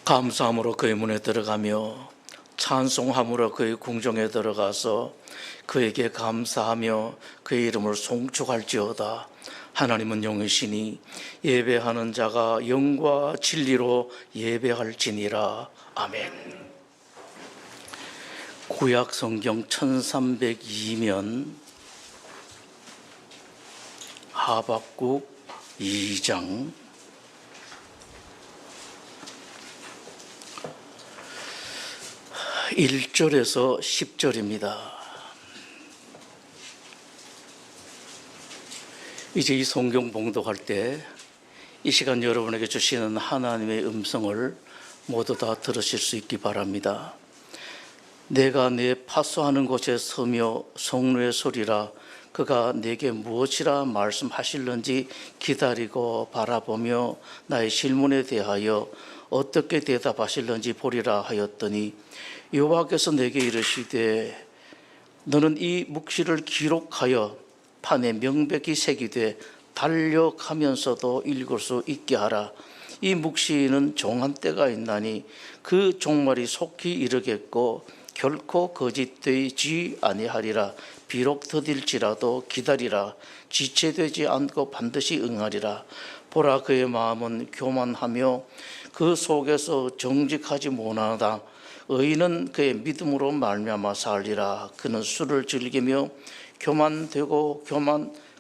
감사함으로 그의 문에 들어가며 찬송함으로 그의 궁정에 들어가서 그에게 감사하며 그의 이름을 송축할지어다. 하나님은 영이시니 예배하는 자가 영과 진리로 예배할지니라. 아멘. 구약 성경 1302면 하박국 2장 1절에서 10절입니다. 이제 이 성경 봉독할 때 이 시간 여러분에게 주시는 하나님의 음성을 모두 다 들으실 수 있기 바랍니다. 내가 내 파수하는 곳에 서며 성루의 소리라. 그가 내게 무엇이라 말씀하실는지 기다리고 바라보며 나의 질문에 대하여 어떻게 대답하실는지 보리라 하였더니, 여호와께서 내게 이르시되 너는 이 묵시를 기록하여 판에 명백히 새기되 달력하면서도 읽을 수 있게 하라. 이 묵시는 종한 때가 있나니 그 종말이 속히 이르겠고 결코 거짓되지 아니하리라. 비록 더딜지라도 기다리라. 지체되지 않고 반드시 응하리라. 보라, 그의 마음은 교만하며 그 속에서 정직하지 못하다. 의인은 그의 믿음으로 말미암아 살리라. 그는 술을 즐기며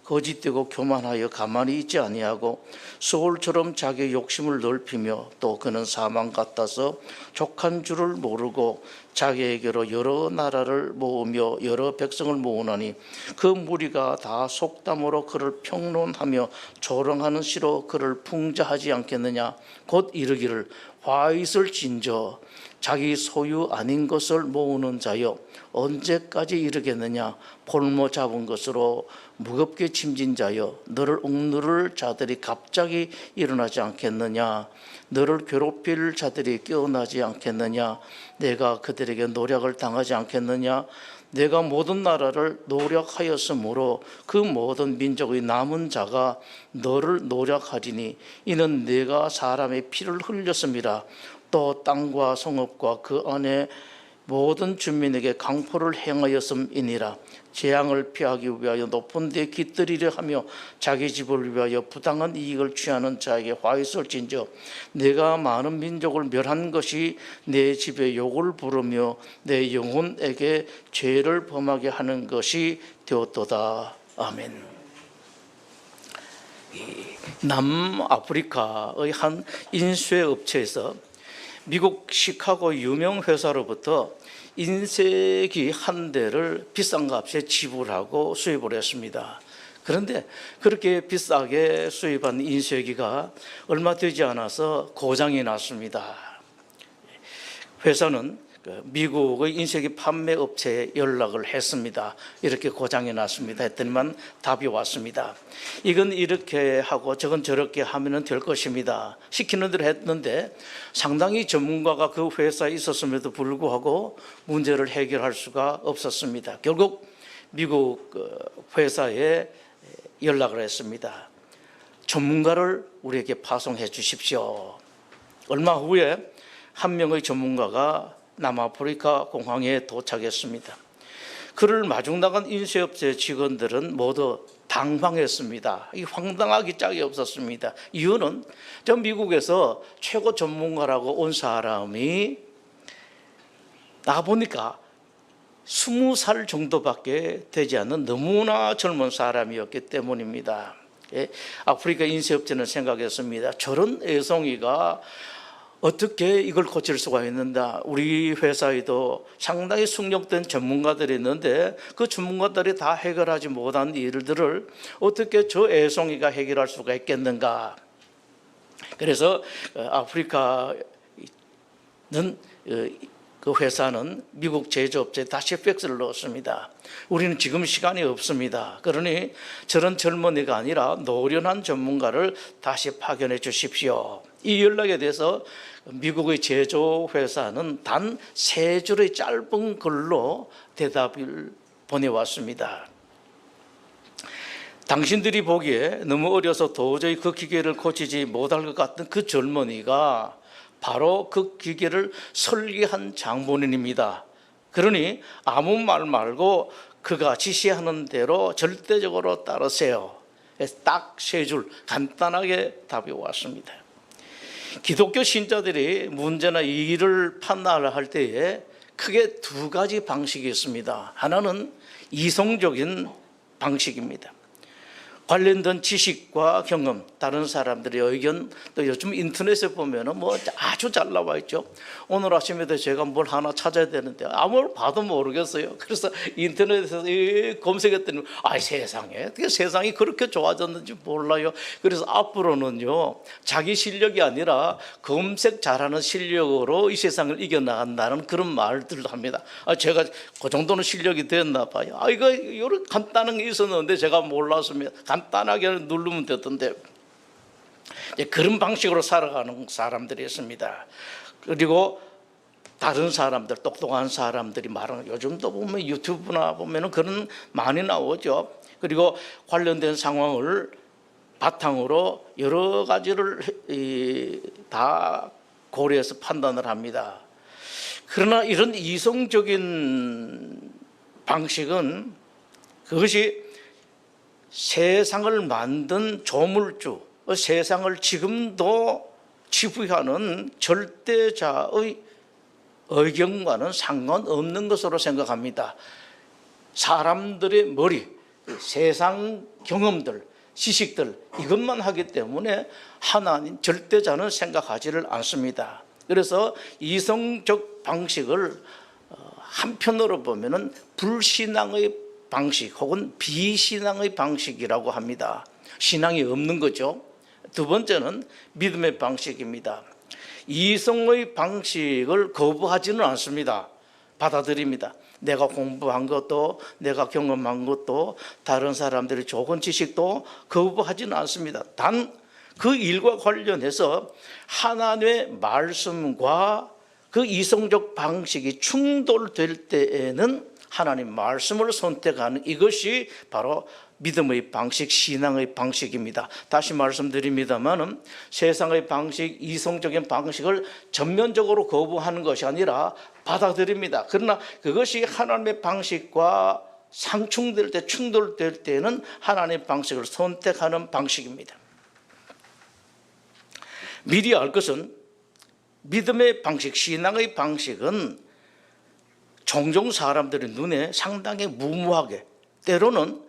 거짓되고 교만하여 가만히 있지 아니하고 소울처럼 자기의 욕심을 넓히며, 또 그는 사망 같아서 족한 줄을 모르고 자기에게로 여러 나라를 모으며 여러 백성을 모으나니 그 무리가 다 속담으로 그를 평론하며 조롱하는 시로 그를 풍자하지 않겠느냐. 곧 이르기를 화 있을 진저 자기 소유 아닌 것을 모으는 자여 언제까지 이르겠느냐. 볼모 잡은 것으로 무겁게 짐진 자여 너를 억누를 자들이 갑자기 일어나지 않겠느냐. 너를 괴롭힐 자들이 깨어나지 않겠느냐. 내가 그들에게 노력을 당하지 않겠느냐. 내가 모든 나라를 노력하였으므로 그 모든 민족의 남은 자가 너를 노력하리니 이는 내가 사람의 피를 흘렸음이라. 또 땅과 성읍과 그 안에 모든 주민에게 강포를 행하였음이니라. 재앙을 피하기 위하여 높은 데 깃들이려 하며 자기 집을 위하여 부당한 이익을 취하는 자에게 화 있을진저 내가 많은 민족을 멸한 것이 내 집에 욕을 부르며 내 영혼에게 죄를 범하게 하는 것이 되었도다. 아멘. 남아프리카의 한 인쇄 업체에서 미국 시카고 유명 회사로부터 인쇄기 한 대를 비싼 값에 지불하고 수입을 했습니다. 그런데 그렇게 비싸게 수입한 인쇄기가 얼마 되지 않아서 고장이 났습니다. 회사는 미국의 인쇄기 판매 업체에 연락을 했습니다. 이렇게 고장이 났습니다 했더니만 답이 왔습니다. 이건 이렇게 하고 저건 저렇게 하면 될 것입니다. 시키는 대로 했는데 상당히 전문가가 그 회사에 있었음에도 불구하고 문제를 해결할 수가 없었습니다. 결국 미국 회사에 연락을 했습니다. 전문가를 우리에게 파송해 주십시오. 얼마 후에 한 명의 전문가가 남아프리카 공항에 도착했습니다. 그를 마중 나간 인쇄업체 직원들은 모두 당황했습니다. 이 황당하기 짝이 없었습니다. 이유는 저 미국에서 최고 전문가라고 온 사람이 나보니까 20살 정도밖에 되지 않는 너무나 젊은 사람이었기 때문입니다. 아프리카 인쇄업체는 생각했습니다. 저런 애송이가 어떻게 이걸 고칠 수가 있는가. 우리 회사에도 상당히 숙련된 전문가들이 있는데 그 전문가들이 다 해결하지 못한 일들을 어떻게 저 애송이가 해결할 수가 있겠는가. 그래서 아프리카는 그 회사는 미국 제조업체에 다시 팩스를 넣었습니다. 우리는 지금 시간이 없습니다. 그러니 저런 젊은이가 아니라 노련한 전문가를 다시 파견해 주십시오. 이 연락에 대해서 미국의 제조회사는 단 3줄의 짧은 글로 대답을 보내왔습니다. 당신들이 보기에 너무 어려서 도저히 그 기계를 고치지 못할 것 같은 그 젊은이가 바로 그 기계를 설계한 장본인입니다. 그러니 아무 말 말고 그가 지시하는 대로 절대적으로 따르세요. 딱 세 줄 간단하게 답이 왔습니다. 기독교 신자들이 문제나 일을 판단할 때에 크게 두 가지 방식이 있습니다. 하나는 이성적인 방식입니다. 관련된 지식과 경험, 다른 사람들의 의견, 또 요즘 인터넷에 보면은 뭐 아주 잘 나와 있죠. 오늘 아침에도 제가 뭘 하나 찾아야 되는데 아무리 봐도 모르겠어요. 그래서 인터넷에서 검색했더니 세상에 어떻게 세상이 그렇게 좋아졌는지 몰라요. 그래서 앞으로는요, 자기 실력이 아니라 검색 잘하는 실력으로 이 세상을 이겨나간다는 그런 말들도 합니다. 제가 그 정도는 실력이 됐나 봐요. 이거 이런 간단한 게 있었는데 제가 몰랐으면 간단하게 누르면 되던데, 그런 방식으로 살아가는 사람들이 있습니다. 그리고 다른 사람들, 똑똑한 사람들이 말하는, 요즘도 보면 유튜브나 보면은 그런 많이 나오죠. 그리고 관련된 상황을 바탕으로 여러 가지를 다 고려해서 판단을 합니다. 그러나 이런 이성적인 방식은 그것이 세상을 만든 조물주, 세상을 지금도 지배하는 절대자의 의견과는 상관없는 것으로 생각합니다. 사람들의 머리, 세상 경험들, 지식들, 이것만 하기 때문에 하나님 절대자는 생각하지를 않습니다. 그래서 이성적 방식을 한편으로 보면은 불신앙의 방식 혹은 비신앙의 방식이라고 합니다. 신앙이 없는 거죠. 두 번째는 믿음의 방식입니다. 이성의 방식을 거부하지는 않습니다. 받아들입니다. 내가 공부한 것도, 내가 경험한 것도, 다른 사람들의 좋은 지식도 거부하지는 않습니다. 단 그 일과 관련해서 하나님의 말씀과 그 이성적 방식이 충돌될 때에는 하나님 말씀을 선택하는, 이것이 바로 믿음의 방식, 신앙의 방식입니다. 다시 말씀드립니다만 세상의 방식, 이성적인 방식을 전면적으로 거부하는 것이 아니라 받아들입니다. 그러나 그것이 하나님의 방식과 상충될 때, 충돌될 때는 하나님의 방식을 선택하는 방식입니다. 미리 알 것은 믿음의 방식, 신앙의 방식은 종종 사람들의 눈에 상당히 무모하게, 때로는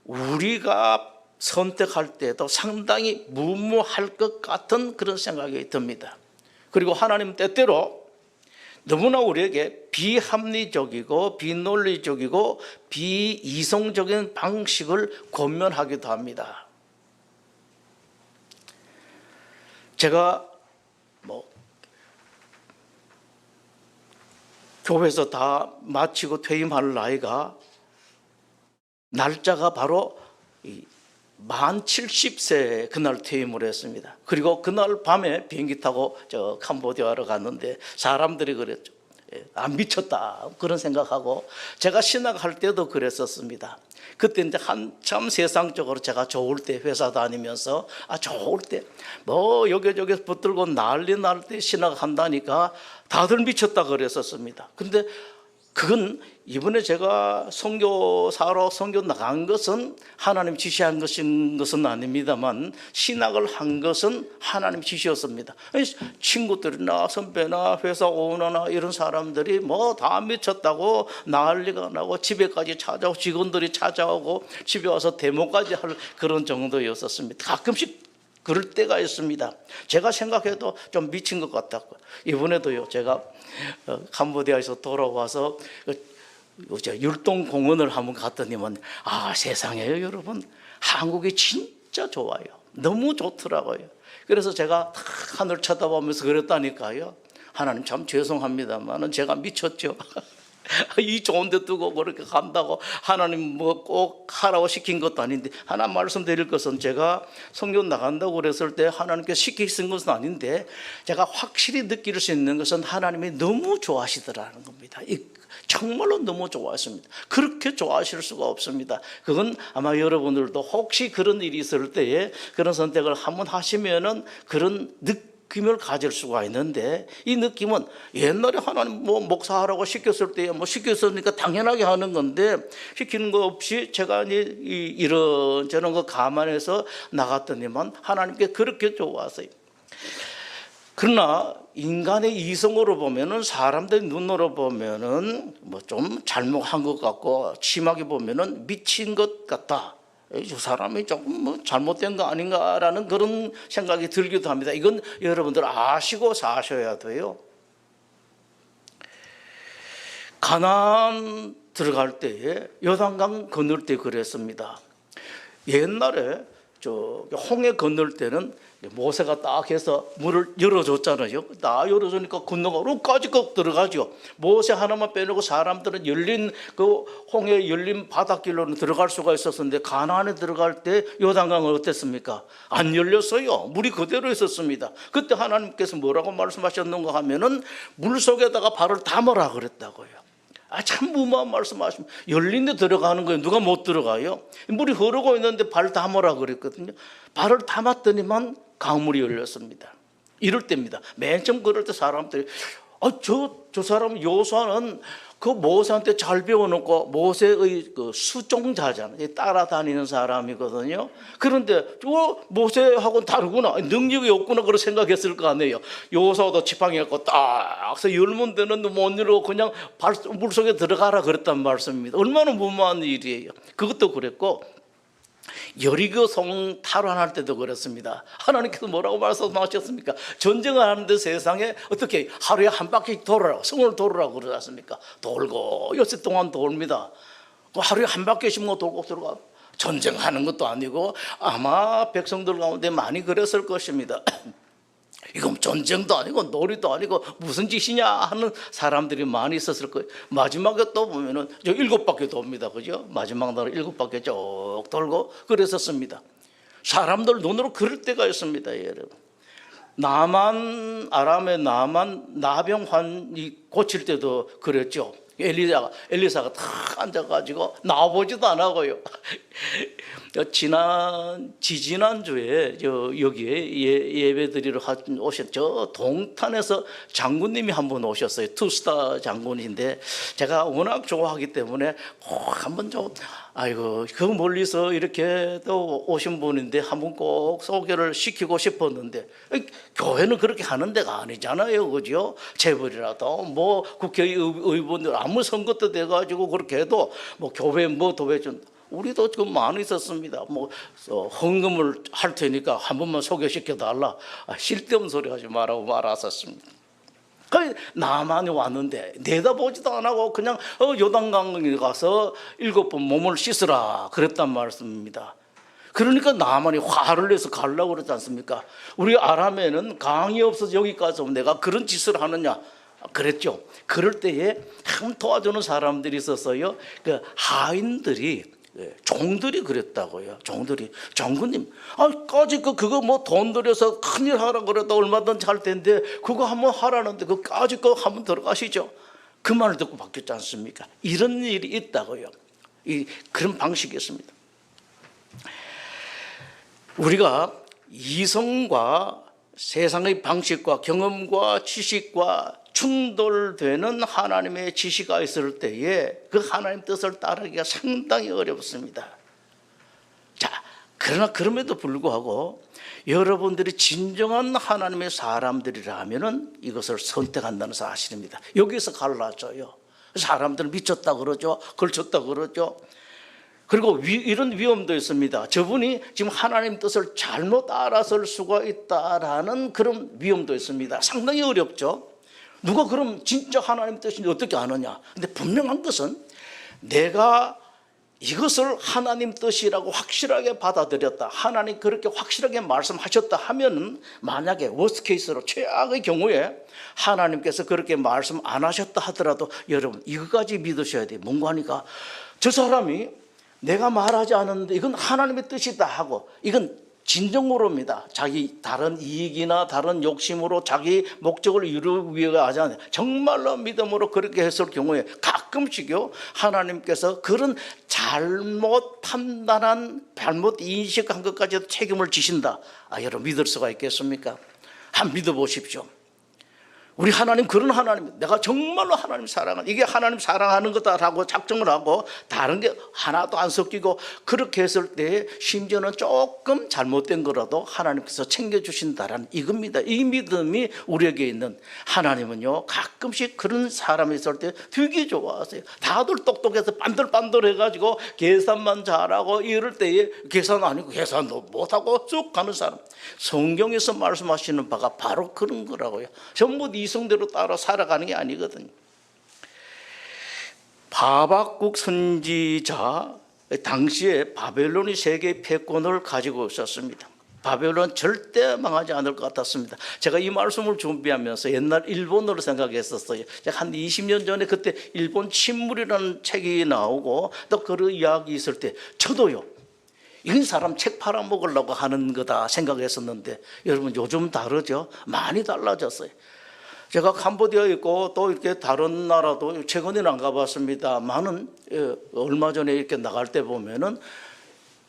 우리가 선택할 때도 상당히 무모할 것 같은 그런 생각이 듭니다. 그리고 하나님 때때로 너무나 우리에게 비합리적이고 비논리적이고 비이성적인 방식을 권면하기도 합니다. 제가 교회에서 다 마치고 퇴임할 나이가, 날짜가 바로 만 70세 그날 퇴임을 했습니다. 그리고 그날 밤에 비행기 타고 저 캄보디아로 갔는데 사람들이 그랬죠. 안 미쳤다 그런 생각하고, 제가 신학할 때도 그랬었습니다. 그때 이제 한참 세상적으로 제가 좋을 때, 회사 다니면서 좋을 때 뭐 여기저기 붙들고 난리 날 때 신학한다니까 다들 미쳤다 그랬었습니다. 근데 그건 이번에 제가 선교사로 선교 나간 것은 하나님 지시한 것은 아닙니다만, 신학을 한 것은 하나님 지시였습니다. 친구들이나 선배나 회사 오너나 이런 사람들이 뭐 다 미쳤다고 난리가 나고, 집에까지 찾아오고, 직원들이 찾아오고, 집에 와서 데모까지 할 그런 정도였었습니다. 가끔씩 그럴 때가 있습니다. 제가 생각해도 좀 미친 것 같았고, 이번에도요, 제가 캄보디아에서 돌아와서 율동공원을 한번 갔더니만, 세상에요 여러분, 한국이 진짜 좋아요. 너무 좋더라고요. 그래서 제가 하늘 쳐다보면서 그랬다니까요. 하나님 참 죄송합니다만 제가 미쳤죠. 이 좋은 데 두고 그렇게 간다고 하나님 뭐 꼭 하라고 시킨 것도 아닌데, 하나 말씀드릴 것은, 제가 선교 나간다고 그랬을 때 하나님께 시키신 것은 아닌데, 제가 확실히 느낄 수 있는 것은 하나님이 너무 좋아하시더라는 겁니다. 정말로 너무 좋아했습니다. 그렇게 좋아하실 수가 없습니다. 그건 아마 여러분들도 혹시 그런 일이 있을 때에 그런 선택을 한번 하시면은 그런 느낌을 가질 수가 있는데, 이 느낌은 옛날에 하나님 뭐 목사하라고 시켰을 때에 뭐 시켰으니까 당연하게 하는 건데, 시키는 거 없이 제가 이런저런 거 감안해서 나갔더니만 하나님께 그렇게 좋았어요. 그러나 인간의 이성으로 보면은, 사람들의 눈으로 보면은 뭐 좀 잘못한 것 같고, 심하게 보면은 미친 것 같다, 저 사람이 조금 뭐 잘못된 거 아닌가라는 그런 생각이 들기도 합니다. 이건 여러분들 아시고 사셔야 돼요. 가나안 들어갈 때에 요단강 건널 때 그랬습니다. 옛날에 저 홍해 건널 때는 모세가 딱 해서 물을 열어줬잖아요. 딱 열어주니까 건너가 까지껏 들어가죠. 모세 하나만 빼놓고 사람들은 열린 그 홍해 열린 바닷길로는 들어갈 수가 있었는데, 가나안에 들어갈 때 요단강은 어땠습니까? 안 열렸어요. 물이 그대로 있었습니다. 그때 하나님께서 뭐라고 말씀하셨는가 하면은 물 속에다가 발을 담으라 그랬다고요. 참 무모한 말씀하시면, 열린 데 들어가는 거예요. 누가 못 들어가요? 물이 흐르고 있는데 발 담으라 그랬거든요. 발을 담았더니만 강물이 열렸습니다. 이럴 때입니다. 맨 처음 그럴 때 사람들이 저 사람 요수아는 그 모세한테 잘 배워놓고 모세의 그 수종자잖아요. 따라다니는 사람이거든요. 그런데 모세하고는 다르구나, 능력이 없구나, 그런 생각했을 거 아니에요. 요수아도 지팡이갖고 딱 열면 되는데 못 열고 그냥 물속에 들어가라 그랬단 말씀입니다. 얼마나 무모한 일이에요. 그것도 그랬고, 여리고 성 탈환할 때도 그렇습니다. 하나님께서 뭐라고 말씀하셨습니까? 전쟁을 하는데 세상에 어떻게 하루에 한 바퀴 돌아라, 성을 돌으라고 그러지 않습니까? 돌고 요새 동안 돕니다. 하루에 한 바퀴씩 뭐 돌고 들어가. 전쟁하는 것도 아니고 아마 백성들 가운데 많이 그랬을 것입니다. 이건 전쟁도 아니고 놀이도 아니고 무슨 짓이냐 하는 사람들이 많이 있었을 거예요. 마지막에 또 보면은 7바퀴 돕니다. 그죠? 마지막 날은 7바퀴 쭉 돌고 그랬었습니다. 사람들 눈으로 그럴 때가 있습니다, 여러분. 아람의 나만 나병환이 고칠 때도 그랬죠. 엘리사가 탁 앉아가지고 나와보지도 안 하고요. 지난주에 여기에 예배 드리러 오신 저 동탄에서 장군님이 한 분 오셨어요. 투스타 장군인데, 제가 워낙 좋아하기 때문에 꼭 한번 그 멀리서 이렇게 또 오신 분인데 한번 꼭 소개를 시키고 싶었는데, 교회는 그렇게 하는 데가 아니잖아요. 그죠? 재벌이라도 뭐 국회의원들 아무 선거 때 돼가지고 그렇게 해도 뭐 교회 뭐 도회전, 우리도 지금 많이 있었습니다. 뭐 헌금을 할 테니까 한 번만 소개시켜 달라. 쓸데없는 소리 하지 말라고 말았었습니다. 나만이 왔는데 내다보지도 안 하고 그냥 요단강에 가서 7번 몸을 씻으라 그랬단 말씀입니다. 그러니까 나만이 화를 내서 가려고 그러지 않습니까? 우리 아람에는 강이 없어서 여기까지 오면 내가 그런 짓을 하느냐 그랬죠. 그럴 때에 참 도와주는 사람들이 있었어요. 그 하인들이, 종들이 그랬다고요. 종들이, 장군님, 까짓 그거 뭐 돈 들여서 큰일 하라 그래도 얼마든지 할 텐데 그거 한번 하라는데 그 까짓 거 한번 들어가시죠. 그 말을 듣고 바뀌었지 않습니까? 이런 일이 있다고요. 그런 방식이 있습니다. 우리가 이성과 세상의 방식과 경험과 지식과 충돌되는 하나님의 지시가 있을 때에 그 하나님 뜻을 따르기가 상당히 어렵습니다. 자, 그러나 그럼에도 불구하고 여러분들이 진정한 하나님의 사람들이라면은 이것을 선택한다는 사실입니다. 여기서 갈라져요. 사람들은 미쳤다 그러죠. 걸쳤다 그러죠. 그리고 이런 위험도 있습니다. 저분이 지금 하나님 뜻을 잘못 알아설 수가 있다라는 그런 위험도 있습니다. 상당히 어렵죠. 누가 그럼 진짜 하나님 뜻인지 어떻게 아느냐? 근데 분명한 것은 내가 이것을 하나님 뜻이라고 확실하게 받아들였다, 하나님 그렇게 확실하게 말씀하셨다 하면은, 만약에 워스트 케이스로 최악의 경우에 하나님께서 그렇게 말씀 안 하셨다 하더라도 여러분 이거까지 믿으셔야 돼요. 뭔가 하니까 저 사람이 내가 말하지 않았는데 이건 하나님의 뜻이다 하고, 이건 진정으로입니다. 자기 다른 이익이나 다른 욕심으로 자기 목적을 이루기 위해 하지 않아요. 정말로 믿음으로 그렇게 했을 경우에 가끔씩요, 하나님께서 그런 잘못 판단한, 잘못 인식한 것까지도 책임을 지신다. 여러분 믿을 수가 있겠습니까? 한번 믿어보십시오. 우리 하나님 그런 하나님, 내가 정말로 하나님 사랑하는, 이게 하나님 사랑하는 거다라고 작정을 하고 다른 게 하나도 안 섞이고 그렇게 했을 때 심지어는 조금 잘못된 거라도 하나님께서 챙겨주신다라는 이겁니다. 이 믿음이 우리에게 있는, 하나님은요 가끔씩 그런 사람이 있을 때 되게 좋아하세요. 다들 똑똑해서 반들반들해가지고 계산만 잘하고 이럴 때에 계산 아니고 계산도 못하고 쭉 가는 사람, 성경에서 말씀하시는 바가 바로 그런 거라고요. 전부 이성대로 따라 살아가는 게 아니거든요. 하박국 선지자 당시에 바벨론이 세계 패권을 가지고 있었습니다. 바벨론 절대 망하지 않을 것 같았습니다. 제가 이 말씀을 준비하면서 옛날 일본어를 생각했었어요. 제가 한 20년 전에 그때 일본 침몰이라는 책이 나오고 또 그런 이야기 있을 때 저도요, 이런 사람 책 팔아먹으려고 하는 거다 생각했었는데 여러분 요즘 다르죠? 많이 달라졌어요. 제가 캄보디아에 있고 또 이렇게 다른 나라도 최근에는 안 가봤습니다만은 얼마 전에 이렇게 나갈 때 보면은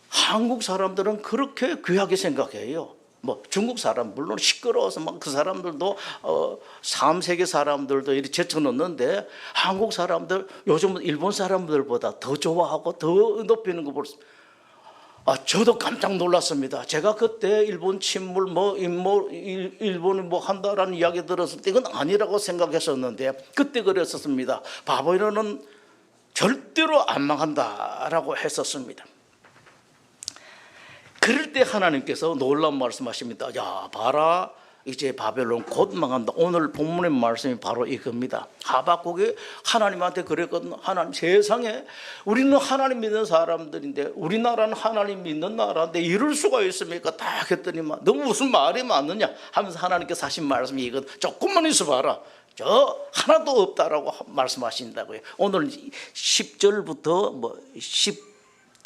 한국 사람들은 그렇게 귀하게 생각해요. 뭐 중국 사람 물론 시끄러워서 막 그 사람들도 3세계 사람들도 이렇게 제쳐놓는데 한국 사람들 요즘은 일본 사람들보다 더 좋아하고 더 높이는 거 볼 수. 저도 깜짝 놀랐습니다. 제가 그때 일본 침몰 일본이 뭐 한다라는 이야기 들었을 때 이건 아니라고 생각했었는데 그때 그랬었습니다. 바벨론은 절대로 안 망한다라고 했었습니다. 그럴 때 하나님께서 놀라운 말씀하십니다. 야, 봐라, 이제 바벨론 곧 망한다. 오늘 본문의 말씀이 바로 이겁니다. 하박국이 하나님한테 그랬거든요. 하나님, 세상에 우리는 하나님 믿는 사람들인데 우리나라는 하나님 믿는 나라인데 이럴 수가 있습니까? 딱 했더니만 너 무슨 말이 맞느냐 하면서 하나님께서 하신 말씀이 이건 조금만 있어봐라, 저 하나도 없다라고 말씀하신다고요. 오늘 10절부터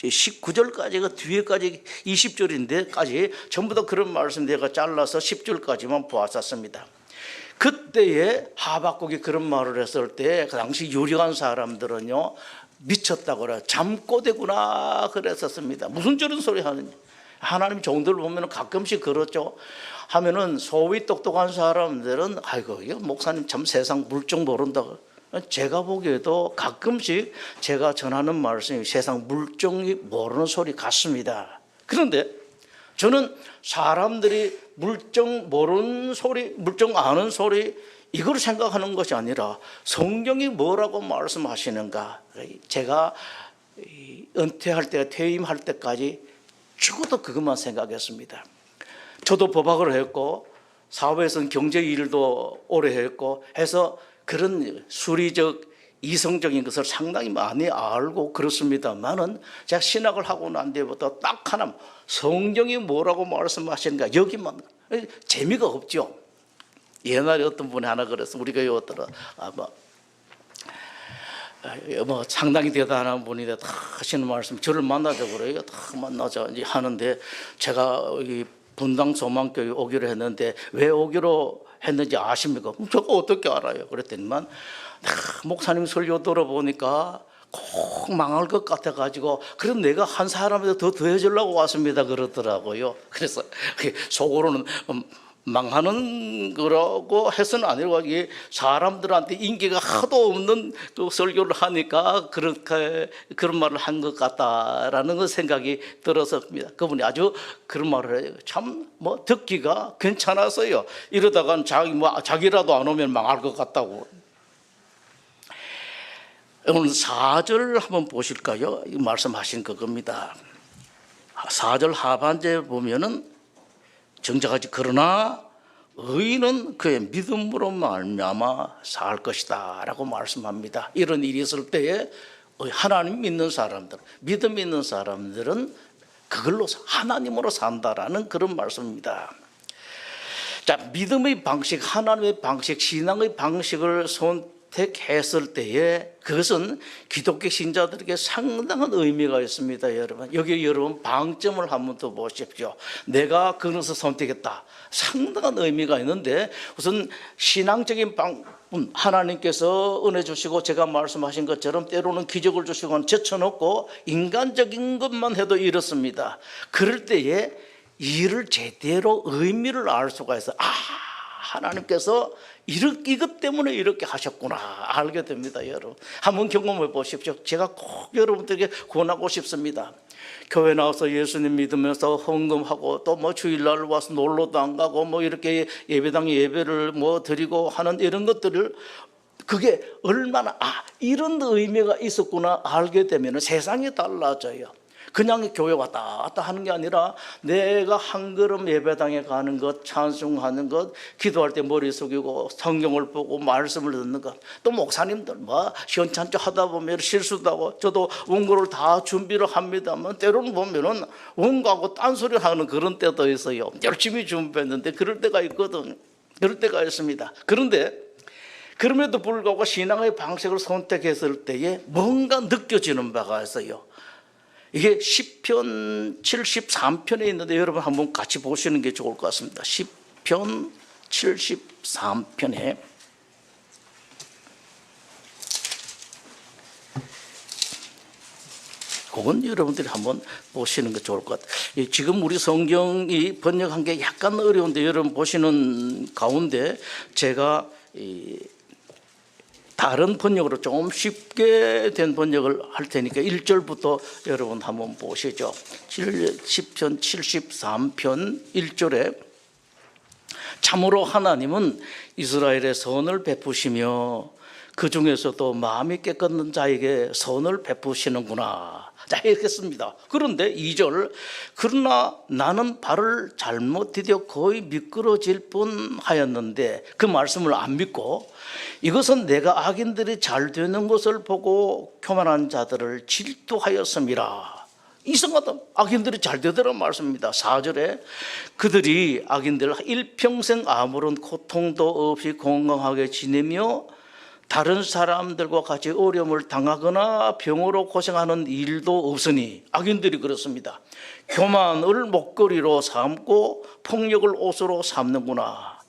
19절까지 그 뒤에까지 20절인데까지 전부 다 그런 말씀 내가 잘라서 10절까지만 보았었습니다. 그때에 하박국이 그런 말을 했을 때 그 당시 유력한 사람들은요 미쳤다고 그래요. 잠꼬대구나 그랬었습니다. 무슨 저런 소리 하느냐. 하나님 종들 보면 가끔씩 그렇죠. 하면은 소위 똑똑한 사람들은 아이고 이거 목사님 참 세상 물정 모른다고. 제가 보기에도 가끔씩 제가 전하는 말씀이 세상 물정이 모르는 소리 같습니다. 그런데 저는 사람들이 물정 모르는 소리, 물정 아는 소리 이걸 생각하는 것이 아니라 성경이 뭐라고 말씀하시는가. 제가 은퇴할 때, 퇴임할 때까지 죽어도 그것만 생각했습니다. 저도 법학을 했고 사회에서는 경제 일도 오래 했고 해서 그런 수리적 이성적인 것을 상당히 많이 알고 그렇습니다만은 제가 신학을 하고 난 뒤부터 딱 하나 성경이 뭐라고 말씀하시는가 여기만 재미가 없죠. 옛날에 어떤 분이 하나 그랬어. 우리 교회 어떤 상당히 대단한 분인데 다 하시는 말씀, 저를 만나자 그래요. 다 만나자 이제 하는데 제가 여기 분당 소망교회 오기로 했는데 왜 오기로 했는지 아십니까? 저거 어떻게 알아요? 그랬더니만 목사님 설교 들어보니까 꼭 망할 것 같아가지고 그럼 내가 한 사람에도 더 더해주려고 왔습니다 그러더라고요. 그래서 속으로는 망하는 거라고 해서는 아니고 이게 사람들한테 인기가 하도 없는 그 설교를 하니까 그렇게 그런 말을 한 것 같다라는 그 생각이 들었습니다. 그분이 아주 그런 말을 해요. 참 듣기가 괜찮았어요. 이러다간 자기라도 안 오면 망할 것 같다고. 오늘 4절 한번 보실까요? 이 말씀하신 그겁니다. 4절 하반절에 보면은 정작하지 그러나 의인은 그의 믿음으로 말미암아 살 것이다 라고 말씀합니다. 이런 일이 있을 때에 하나님 믿는 사람들, 믿음 있는 사람들은 그걸로 하나님으로 산다라는 그런 말씀입니다. 자, 믿음의 방식, 하나님의 방식, 신앙의 방식을 선택했을 때에 그것은 기독교 신자들에게 상당한 의미가 있습니다. 여러분, 여기 여러분 방점을 한번 더 보십시오. 내가 그것을 선택했다, 상당한 의미가 있는데 우선 신앙적인 하나님께서 은혜 주시고 제가 말씀하신 것처럼 때로는 기적을 주시고 제쳐놓고 인간적인 것만 해도 이렇습니다. 그럴 때에 일을 제대로 의미를 알 수가 있어요. 하나님께서 이것 때문에 이렇게 하셨구나 알게 됩니다. 여러분 한번 경험해 보십시오. 제가 꼭 여러분들에게 권하고 싶습니다. 교회 나와서 예수님 믿으면서 헌금하고 또 뭐 주일날 와서 놀러도 안 가고 뭐 이렇게 예배당에 예배를 뭐 드리고 하는 이런 것들을 그게 얼마나 이런 의미가 있었구나 알게 되면 세상이 달라져요. 그냥 교회 왔다 갔다 하는 게 아니라 내가 한 걸음 예배당에 가는 것, 찬송하는 것, 기도할 때 머리 숙이고 성경을 보고 말씀을 듣는 것, 또 목사님들 뭐 시원찮게 하다 보면 실수도 하고 저도 원고를 다 준비를 합니다만 때로는 보면은 원고하고 딴소리 하는 그런 때도 있어요. 열심히 준비했는데 그럴 때가 있거든. 그럴 때가 있습니다. 그런데 그럼에도 불구하고 신앙의 방식을 선택했을 때에 뭔가 느껴지는 바가 있어요. 이게 시편 73편에 있는데 여러분 한번 같이 보시는 게 좋을 것 같습니다. 시편 73편에 그건 여러분들이 한번 보시는 게 좋을 것 같아요. 지금 우리 성경이 번역한 게 약간 어려운데 여러분 보시는 가운데 제가 다른 번역으로 좀 쉽게 된 번역을 할 테니까 1절부터 여러분 한번 보시죠. 시편 73편 1절에 참으로 하나님은 이스라엘의 선을 베푸시며 그 중에서도 마음이 깨끗한 자에게 선을 베푸시는구나. 자, 이렇게 씁니다. 그런데 2절, 그러나 나는 발을 잘못 디뎌 거의 미끄러질 뻔 하였는데 그 말씀을 안 믿고 이것은 내가 악인들이 잘 되는 것을 보고 교만한 자들을 질투하였음이라. 이상하다. 악인들이 잘 되더란 말씀입니다. 4절에 그들이 악인들 일평생 아무런 고통도 없이 건강하게 지내며 다른 사람들과 같이 어려움을 당하거나 병으로 고생하는 일도 없으니 악인들이 그렇습니다. 교만을 목걸이로 삼고 폭력을 옷으로 삼는구나.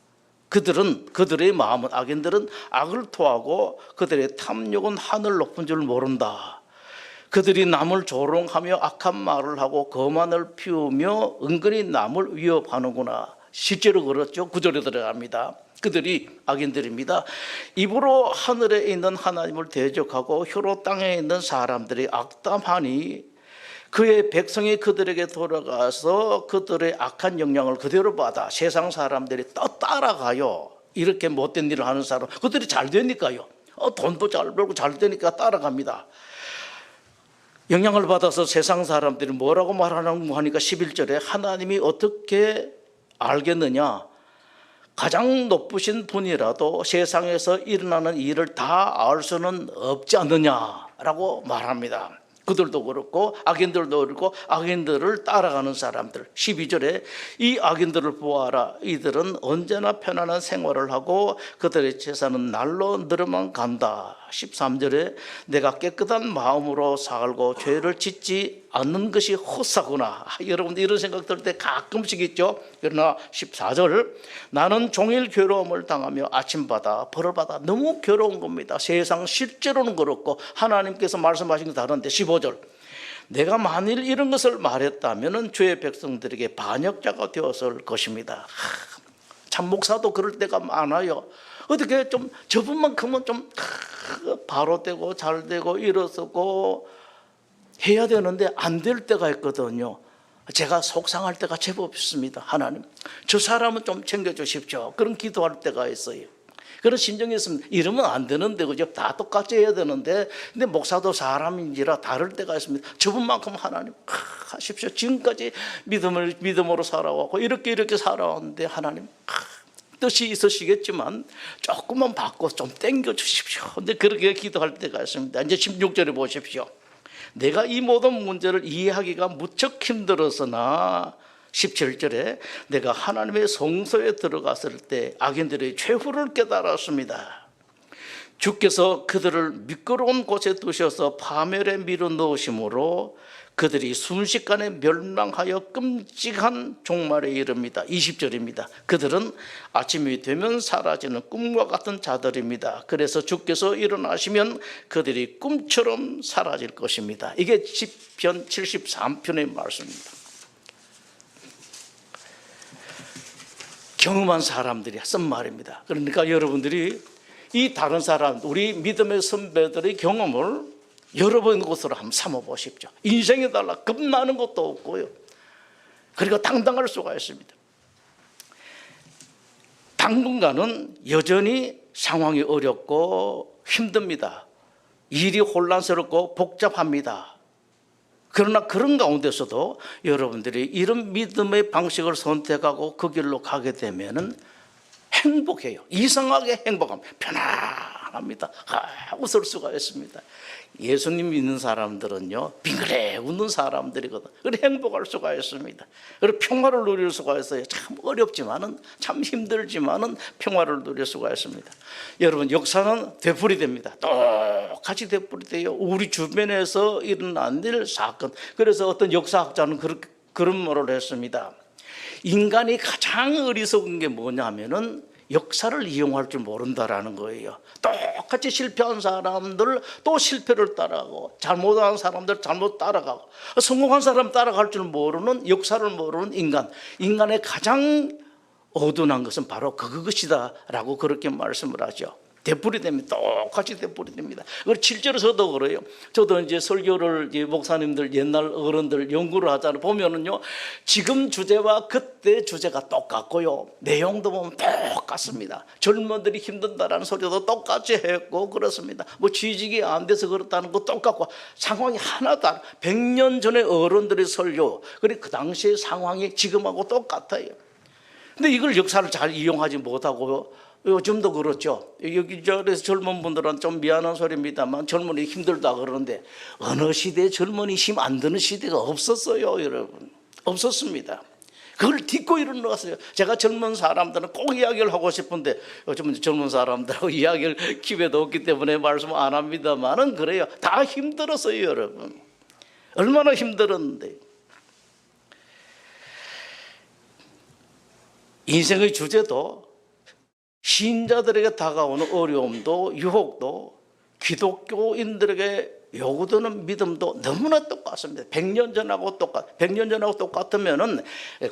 그들의 마음은 악인들은 악을 토하고 그들의 탐욕은 하늘 높은 줄 모른다. 그들이 남을 조롱하며 악한 말을 하고 거만을 피우며 은근히 남을 위협하는구나. 실제로 그렇죠. 9절에 들어갑니다. 그들이 악인들입니다. 입으로 하늘에 있는 하나님을 대적하고 혀로 땅에 있는 사람들이 악담하니 그의 백성이 그들에게 돌아가서 그들의 악한 영향을 그대로 받아 세상 사람들이 따라가요. 이렇게 못된 일을 하는 사람, 그들이 잘 되니까요. 돈도 잘 벌고 잘 되니까 따라갑니다. 영향을 받아서 세상 사람들이 뭐라고 말하는가 하니까 11절에 하나님이 어떻게 알겠느냐? 가장 높으신 분이라도 세상에서 일어나는 일을 다 알 수는 없지 않느냐라고 말합니다. 그들도 그렇고 악인들도 그렇고 악인들을 따라가는 사람들. 12절에 이 악인들을 보아라. 이들은 언제나 편안한 생활을 하고 그들의 재산은 날로 늘어만 간다. 13절에 내가 깨끗한 마음으로 살고 죄를 짓지 않는 것이 헛사구나. 여러분 이런 생각 들 때 가끔씩 있죠. 그러나 14절 나는 종일 괴로움을 당하며 아침마다 벌을 받아 너무 괴로운 겁니다. 세상 실제로는 그렇고 하나님께서 말씀하신 게 다른데 15절 내가 만일 이런 것을 말했다면 주의 백성들에게 반역자가 되었을 것입니다. 참 목사도 그럴 때가 많아요. 어떻게 좀 저분만큼은 좀 바로 되고 잘 되고 일어서고 해야 되는데 안 될 때가 있거든요. 제가 속상할 때가 제법 있습니다. 하나님 저 사람은 좀 챙겨주십시오. 그런 기도할 때가 있어요. 그런 심정이 있으면 이러면 안 되는데 그죠? 다 똑같이 해야 되는데 근데 목사도 사람인지라 다를 때가 있습니다. 저분만큼 하나님 하십시오. 지금까지 믿음으로 살아왔고 이렇게 살아왔는데 하나님 뜻이 있으시겠지만 조금만 바꿔 좀 땡겨 주십시오. 근데 그렇게 기도할 때가 있습니다. 이제 16절에 보십시오. 내가 이 모든 문제를 이해하기가 무척 힘들었으나 17절에 내가 하나님의 성소에 들어갔을 때 악인들의 최후를 깨달았습니다. 주께서 그들을 미끄러운 곳에 두셔서 파멸에 밀어 넣으심으로 그들이 순식간에 멸망하여 끔찍한 종말에 이릅니다. 20절입니다. 그들은 아침이 되면 사라지는 꿈과 같은 자들입니다. 그래서 주께서 일어나시면 그들이 꿈처럼 사라질 것입니다. 이게 시편 73편의 말씀입니다. 경험한 사람들이 쓴 말입니다. 그러니까 여러분들이 이 다른 사람, 우리 믿음의 선배들의 경험을 여러분 것으로 한번 삼아 보십시오. 인생에 달라 겁나는 것도 없고요. 그리고 당당할 수가 있습니다. 당분간은 여전히 상황이 어렵고 힘듭니다. 일이 혼란스럽고 복잡합니다. 그러나 그런 가운데서도 여러분들이 이런 믿음의 방식을 선택하고 그 길로 가게 되면은 행복해요. 이상하게 행복합니다. 편안합니다. 웃을 수가 있습니다. 예수님 믿는 사람들은요, 빙그레 웃는 사람들이거든. 그래 행복할 수가 있습니다. 그리고 평화를 누릴 수가 있어요. 참 어렵지만은, 참 힘들지만은 평화를 누릴 수가 있습니다. 여러분, 역사는 되풀이됩니다. 똑같이 되풀이돼요. 우리 주변에서 일어난 일, 사건. 그래서 어떤 역사학자는 그런 말을 했습니다. 인간이 가장 어리석은 게 뭐냐면은 역사를 이용할 줄 모른다라는 거예요. 똑같이 실패한 사람들 또 실패를 따라가고, 잘못한 사람들 잘못 따라가고, 성공한 사람 따라갈 줄 모르는, 역사를 모르는 인간의 가장 어둔한 것은 바로 그것이다 라고 그렇게 말씀을 하죠. 되풀이됩니다. 똑같이 되풀이됩니다. 그걸 실제로 저도 그래요. 저도 이제 설교를 목사님들 옛날 어른들 연구를 하잖아요. 보면은요, 지금 주제와 그때 주제가 똑같고요, 내용도 보면 똑같습니다. 젊은들이 힘든다라는 소리도 똑같이 했고 그렇습니다. 뭐 취직이 안 돼서 그렇다는 거 똑같고, 상황이 하나도 안, 100년 전에 어른들의 설교, 그리고 그 당시의 상황이 지금하고 똑같아요. 근데 이걸 역사를 잘 이용하지 못하고요, 요즘도 그렇죠. 여기저기서 젊은 분들은 좀 미안한 소리입니다만 젊은이 힘들다 그러는데, 어느 시대에 젊은이 힘 안 드는 시대가 없었어요, 여러분. 없었습니다. 그걸 딛고 일어났어요. 제가 젊은 사람들은 꼭 이야기를 하고 싶은데 요즘 젊은 사람들하고 이야기를 기회도 없기 때문에 말씀 안 합니다만은 그래요. 다 힘들었어요, 여러분. 얼마나 힘들었는데. 인생의 주제도 신자들에게 다가오는 어려움도 유혹도 기독교인들에게 요구되는 믿음도 너무나 똑같습니다. 100년 전하고 100년 전하고 똑같으면은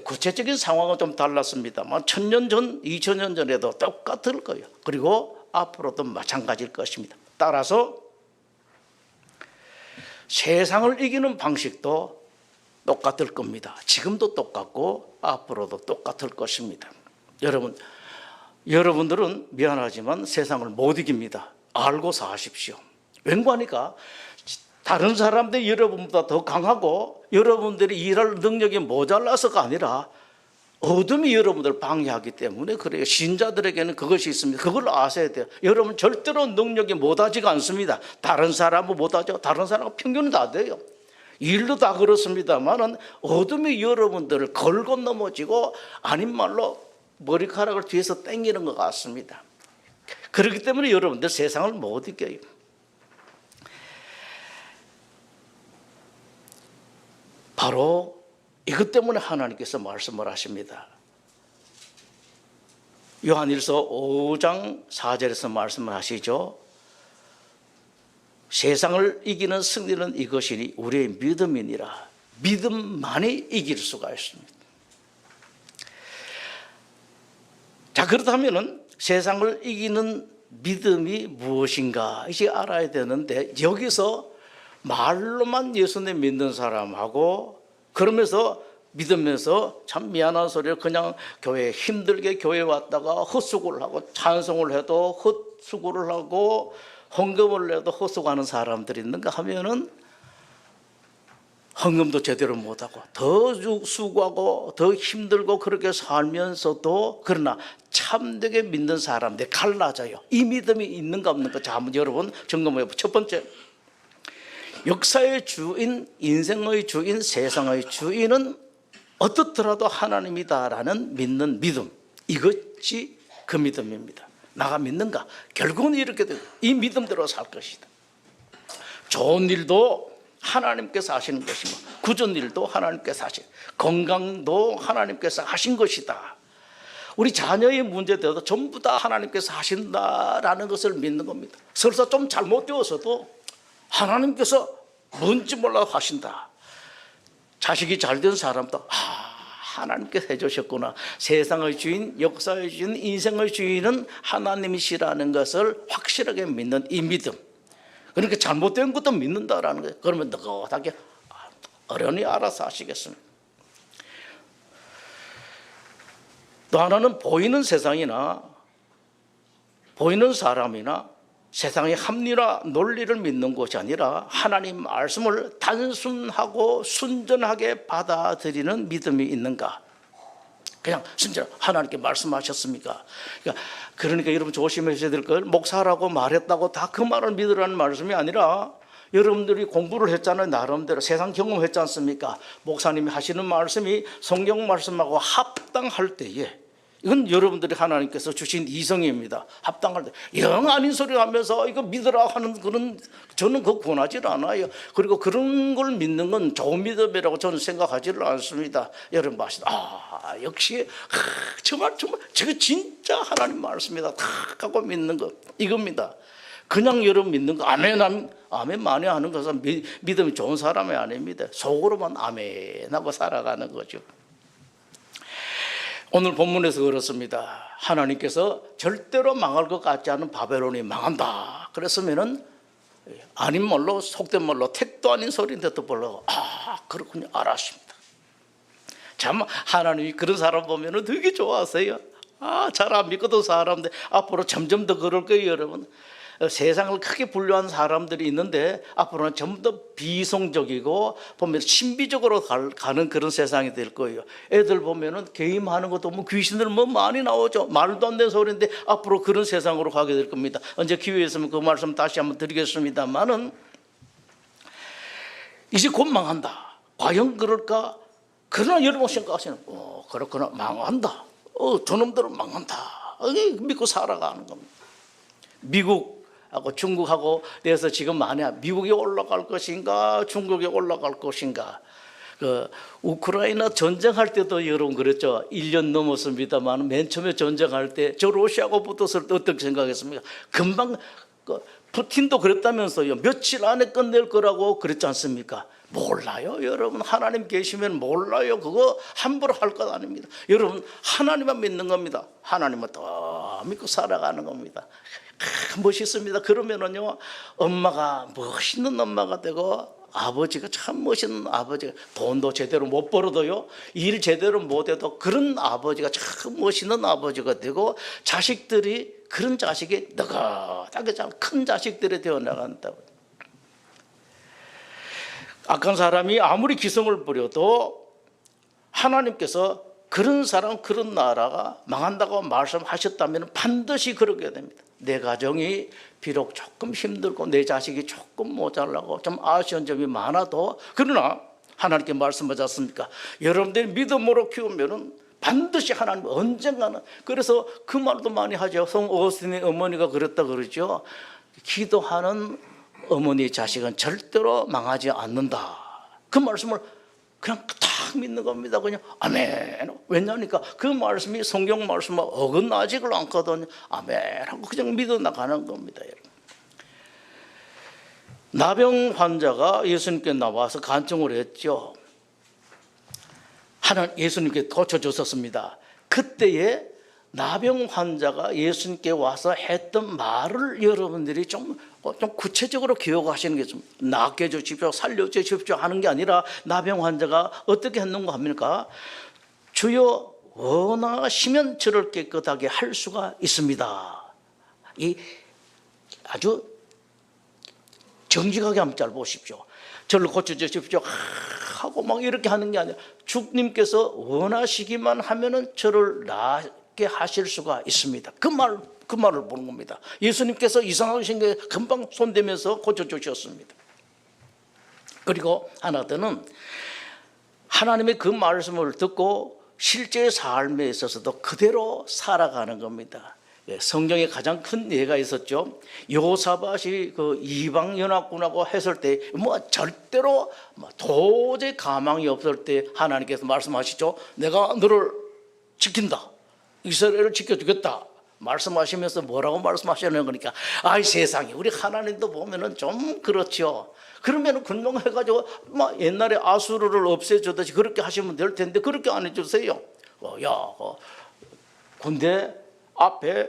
구체적인 상황은 좀 달랐습니다만 1000년 전, 2000년 전에도 똑같을 거예요. 그리고 앞으로도 마찬가지일 것입니다. 따라서 세상을 이기는 방식도 똑같을 겁니다. 지금도 똑같고 앞으로도 똑같을 것입니다. 여러분들은 미안하지만 세상을 못 이깁니다. 알고 사십시오. 왠가니까 다른 사람들이 여러분보다 더 강하고 여러분들이 일할 능력이 모자라서가 아니라 어둠이 여러분들을 방해하기 때문에 그래요. 신자들에게는 그것이 있습니다. 그걸 아셔야 돼요. 여러분 절대로 능력이 못하지가 않습니다. 다른 사람은 못하죠. 다른 사람은 평균은 다 돼요. 일도 다 그렇습니다만은 어둠이 여러분들을 걸고 넘어지고 아닌 말로 머리카락을 뒤에서 당기는 것 같습니다. 그렇기 때문에 여러분들 세상을 못 이겨요. 바로 이것 때문에 하나님께서 말씀을 하십니다. 요한일서 5장 4절에서 말씀을 하시죠. 세상을 이기는 승리는 이것이니 우리의 믿음이니라. 믿음만이 이길 수가 있습니다. 자, 그렇다면은 세상을 이기는 믿음이 무엇인가 이제 알아야 되는데, 여기서 말로만 예수님 믿는 사람하고 그러면서 믿으면서 참 미안한 소리를 그냥 교회 힘들게 교회 왔다가 헛수고를 하고 찬송을 해도 헛수고를 하고 헌금을 내도 헛수고하는 사람들이 있는가 하면은 헌금도 제대로 못하고 더 수고하고 더 힘들고 그렇게 살면서도 그러나 참되게 믿는 사람들이 갈라져요. 이 믿음이 있는가 없는가. 자, 한번 여러분 점검해 보세요. 첫 번째, 역사의 주인, 인생의 주인, 세상의 주인은 어떻더라도 하나님이다라는 믿는 믿음, 이것이 그 믿음입니다. 나가 믿는가? 결국은 이렇게 돼요. 이 믿음대로 살 것이다. 좋은 일도 하나님께서 하시는 것이고 굳은 일도 하나님께서 하시고 건강도 하나님께서 하신 것이다. 우리 자녀의 문제도 전부 다 하나님께서 하신다라는 것을 믿는 겁니다. 설사 좀 잘못되었어도 하나님께서 뭔지 몰라도 하신다. 자식이 잘된 사람도 하나님께서 해주셨구나. 세상의 주인, 역사의 주인, 인생의 주인은 하나님이시라는 것을 확실하게 믿는 이 믿음. 그러니까 잘못된 것도 믿는다라는 거예요. 그러면 느긋하게 어련히 알아서 하시겠습니다. 또 하나는 보이는 세상이나 보이는 사람이나 세상의 합리나 논리를 믿는 것이 아니라 하나님 말씀을 단순하고 순전하게 받아들이는 믿음이 있는가? 그냥 순전 하나님께 말씀하셨습니까? 그러니까 여러분 조심하셔야 될 걸, 목사라고 말했다고 다 그 말을 믿으라는 말씀이 아니라 여러분들이 공부를 했잖아요. 나름대로 세상 경험했지 않습니까? 목사님이 하시는 말씀이 성경 말씀하고 합당할 때에, 이건 여러분들이 하나님께서 주신 이성입니다. 합당할 때 영 아닌 소리 하면서 이거 믿으라 하는 그런, 저는 그거 권하지 않아요. 그리고 그런 걸 믿는 건 좋은 믿음이라고 저는 생각하지를 않습니다. 여러분 마시다, 역시 정말 저거 진짜 하나님 말씀이다 탁 하고 믿는 것, 이겁니다. 그냥 여러분 믿는 거 아멘 많이 하는 것은 믿음이 좋은 사람이 아닙니다. 속으로만 아멘 하고 살아가는 거죠. 오늘 본문에서 그렇습니다. 하나님께서 절대로 망할 것 같지 않은 바벨론이 망한다. 그랬으면은 아닌 말로, 속된 말로 택도 아닌 소리인데 또 보려고, 그렇군요, 알았습니다. 참 하나님이 그런 사람 보면은 되게 좋아하세요. 잘 안 믿거든 사람들 앞으로 점점 더 그럴 거예요. 여러분, 세상을 크게 분류한 사람들이 있는데 앞으로는 전부 더 비이성적이고 보면 신비적으로 가는 그런 세상이 될 거예요. 애들 보면은 게임하는 것도 뭐 귀신들 뭐 많이 나오죠. 말도 안 되는 소리인데 앞으로 그런 세상으로 가게 될 겁니다. 언제 기회 있으면 그 말씀 다시 한번 드리겠습니다만은, 이제 곧 망한다. 과연 그럴까? 그러나 여러분 생각하시는, 그렇구나, 망한다. 저놈들은 망한다. 믿고 살아가는 겁니다. 미국하고 중국하고 그래서 지금 만약 미국이 올라갈 것인가 중국이 올라갈 것인가. 우크라이나 전쟁할 때도 여러분 그랬죠. 1년 넘었습니다만 맨 처음에 전쟁할 때 저 러시아하고 붙었을 때 어떻게 생각했습니까? 금방 푸틴도 그랬다면서요. 며칠 안에 끝낼 거라고 그랬지 않습니까? 몰라요. 여러분, 하나님 계시면 몰라요. 그거 함부로 할 것 아닙니다. 여러분, 하나님만 믿는 겁니다. 하나님만 더 믿고 살아가는 겁니다. 멋있습니다. 그러면은요, 엄마가 멋있는 엄마가 되고 아버지가 참 멋있는 아버지가, 돈도 제대로 못 벌어도요, 일 제대로 못해도 그런 아버지가 참 멋있는 아버지가 되고, 자식들이 그런 자식이 느긋하게 잘 큰 자식들이 되어 나간다고. 악한 사람이 아무리 기성을 부려도 하나님께서 그런 사람, 그런 나라가 망한다고 말씀하셨다면 반드시 그러게 됩니다. 내 가정이 비록 조금 힘들고 내 자식이 조금 모자라고 좀 아쉬운 점이 많아도, 그러나 하나님께 말씀하지 않습니까? 여러분들이 믿음으로 키우면은 반드시 하나님 언젠가는, 그래서 그 말도 많이 하죠. 성 어거스틴의 어머니가 그랬다 그러죠. 기도하는 어머니 자식은 절대로 망하지 않는다. 그 말씀을 그냥 딱 믿는 겁니다. 그냥 아멘. 왜냐니까 그 말씀이 성경 말씀과 어긋나지를 않거든요. 아멘 하고 그냥 믿어 나가는 겁니다. 여러분. 나병 환자가 예수님께 나와서 간청을 했죠. 하나님 예수님께 고쳐주셨습니다. 그때에 나병 환자가 예수님께 와서 했던 말을 여러분들이 좀 구체적으로 기억하시는 게, 좀 낫게 해주십시오, 살려주십시오 하는 게 아니라, 나병 환자가 어떻게 했는가 합니까? 주여 원하시면 저를 깨끗하게 할 수가 있습니다. 이 아주 정직하게 한번 잘 보십시오. 저를 고쳐주십시오 하고 막 이렇게 하는 게 아니라, 주님께서 원하시기만 하면은 저를 낫게 하실 수가 있습니다. 그 말을 보는 겁니다. 예수님께서 이상하신 게 금방 손대면서 고쳐주셨습니다. 그리고 하나 더는 하나님의 그 말씀을 듣고 실제 삶에 있어서도 그대로 살아가는 겁니다. 성경에 가장 큰 예가 있었죠. 여호사밧이 그 이방연합군하고 했을 때 절대로 도저히 가망이 없을 때 하나님께서 말씀하시죠. 내가 너를 지킨다. 이스라엘을 지켜주겠다. 말씀하시면서 뭐라고 말씀하시는 거니까, 아이 세상에, 우리 하나님도 보면은 좀 그렇죠. 그러면 군용해가지고 막 옛날에 아수르를 없애주듯이 그렇게 하시면 될 텐데 그렇게 안 해주세요. 군대 앞에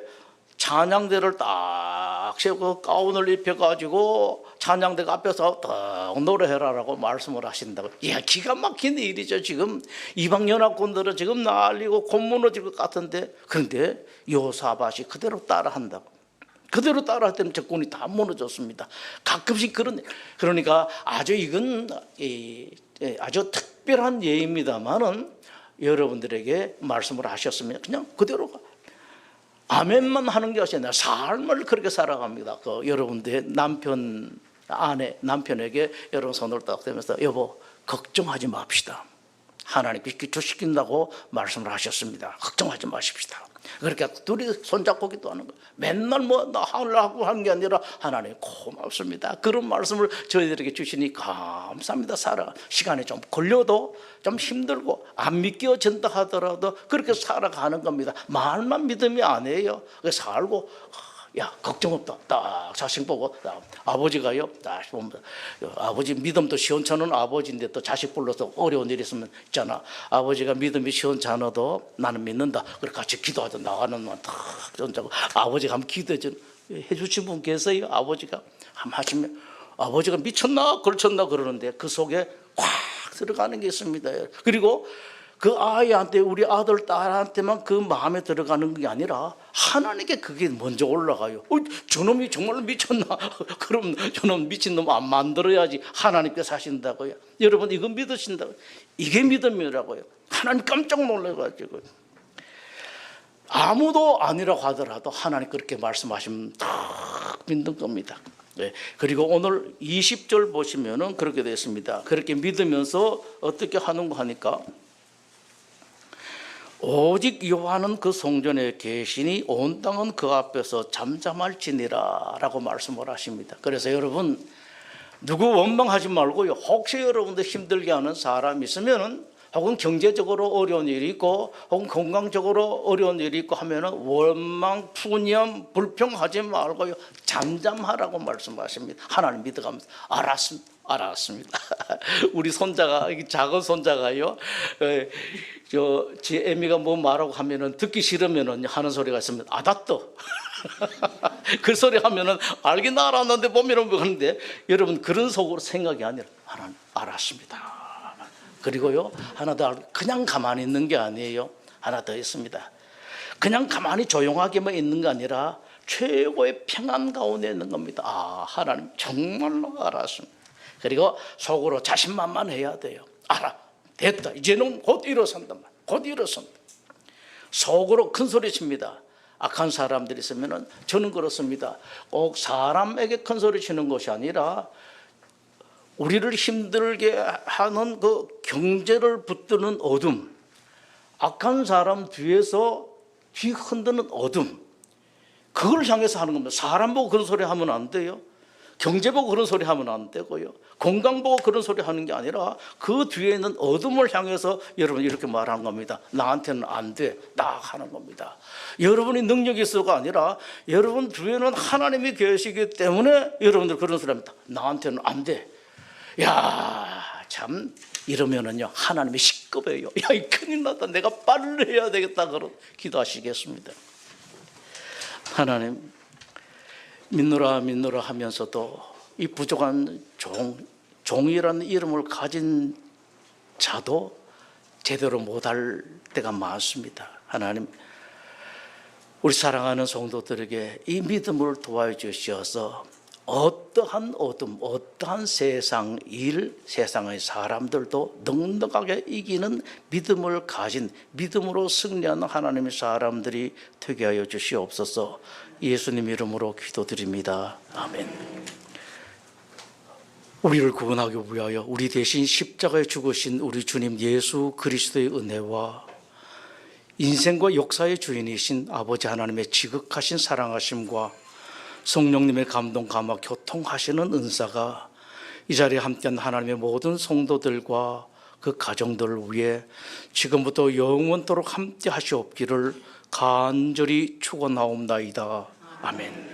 찬양대를 딱 세우고 가운을 입혀가지고 찬양대가 앞에서 딱 노래해라라고 말씀을 하신다고. 이야, 기가 막힌 일이죠. 지금 이방연합군들은 지금 난리고 곧 무너질 것 같은데, 그런데 여호사밧이 그대로 따라한다고. 그대로 따라할 때는 적군이 다 무너졌습니다. 가끔씩 그러니까 아주 이건 아주 특별한 예입니다만은 여러분들에게 말씀을 하셨으면 그냥 그대로 아멘만 하는 것이 아니라 삶을 그렇게 살아갑니다. 여러분들의 남편에게 여러분 손을 딱 대면서 여보, 걱정하지 맙시다. 하나님께 기초시킨다고 말씀을 하셨습니다. 걱정하지 마십시다. 그렇게 둘이 손잡고 기도하는 거. 맨날 나 하려고 하는 게 아니라 하나님 고맙습니다. 그런 말씀을 저희들에게 주시니 감사합니다. 시간이 좀 걸려도 좀 힘들고 안 믿겨진다 하더라도 그렇게 살아가는 겁니다. 말만 믿음이 아니에요. 살고 야, 걱정 없다. 딱 자식 보고 아버지가요. 딱 보면 아버지 믿음도 시원찮은 아버지인데 또 자식 불러서 어려운 일 있으면 있잖아. 아버지가 믿음이 시원찮아도 나는 믿는다. 그래 같이 기도하자. 나가는 만 탁 손잡고 아버지가 한번 기도해 주신 분 계세요. 아버지가 한번 하시면 아버지가 미쳤나 걸쳤나 그러는데 그 속에 확 들어가는 게 있습니다. 그리고 그 아이한테, 우리 아들 딸한테만 그 마음에 들어가는 게 아니라 하나님께 그게 먼저 올라가요. 저놈이 정말로 미쳤나? 그럼 저놈 미친놈 안 만들어야지 하나님께 사신다고요. 여러분 이거 믿으신다고요? 이게 믿음이라고요. 하나님 깜짝 놀라가지고 아무도 아니라고 하더라도 하나님 그렇게 말씀하시면 다 믿는 겁니다. 네. 그리고 오늘 20절 보시면은 그렇게 되어 있습니다. 그렇게 믿으면서 어떻게 하는가 하니까 오직 여호와는 그 성전에 계시니 온 땅은 그 앞에서 잠잠할지니라 라고 말씀을 하십니다. 그래서 여러분 누구 원망하지 말고요. 혹시 여러분들 힘들게 하는 사람이 있으면은 혹은 경제적으로 어려운 일이 있고 혹은 건강적으로 어려운 일이 있고 하면은 원망, 푸념, 불평하지 말고요. 잠잠하라고 말씀하십니다. 하나님 믿어가면서 알았습니다. 우리 손자가, 작은 손자가요, 제 애미가 뭐 말하고 하면은 듣기 싫으면은 하는 소리가 있으면 알았어. 그 소리 하면은 알긴 알았는데 보면은 뭐 하는데, 여러분 그런 속으로 생각이 아니라 하나님 알았습니다. 그리고요 하나 더 알고 그냥 가만히 있는 게 아니에요. 하나 더 있습니다. 그냥 가만히 조용하게만 있는 게 아니라 최고의 평안 가운데 있는 겁니다. 아, 하나님 정말로 알았습니다. 그리고 속으로 자신만만해야 돼요. 됐다. 이제는 곧 일어선다. 곧 일어선다. 속으로 큰 소리 칩니다. 악한 사람들이 있으면은 저는 그렇습니다. 꼭 사람에게 큰 소리 치는 것이 아니라 우리를 힘들게 하는 그 경제를 붙드는 어둠, 악한 사람 뒤에서 뒤 흔드는 어둠, 그걸 향해서 하는 겁니다. 사람 보고 그런 소리 하면 안 돼요. 경제 보고 그런 소리 하면 안 되고요. 건강 보고 그런 소리 하는 게 아니라 그 뒤에 있는 어둠을 향해서 여러분 이렇게 말하는 겁니다. 나한테는 안 돼. 딱 하는 겁니다. 여러분이 능력이 있어가 아니라 여러분 뒤에는 하나님이 계시기 때문에 여러분들 그런 소리 합니다. 나한테는 안 돼. 야, 참 이러면은요 하나님이 시끄러워요. 야, 이 큰일 났다. 내가 빨리 해야 되겠다. 그런 기도하시겠습니다. 하나님 믿노라 하면서도 이 부족한 종이라는 이름을 가진 자도 제대로 못할 때가 많습니다. 하나님, 우리 사랑하는 성도들에게 이 믿음을 도와주셔서 어떠한 어둠, 어떠한 세상 일, 세상의 사람들도 넉넉하게 이기는 믿음을 가진, 믿음으로 승리하는 하나님의 사람들이 되게 하여 주시옵소서. 예수님 이름으로 기도드립니다. 아멘. 우리를 구원하기 위하여 우리 대신 십자가에 죽으신 우리 주님 예수 그리스도의 은혜와 인생과 역사의 주인이신 아버지 하나님의 지극하신 사랑하심과 성령님의 감동, 감화, 교통하시는 은사가 이 자리에 함께한 하나님의 모든 성도들과 그 가정들을 위해 지금부터 영원토록 함께 하시옵기를 간절히 축원하옵나이다. 아멘.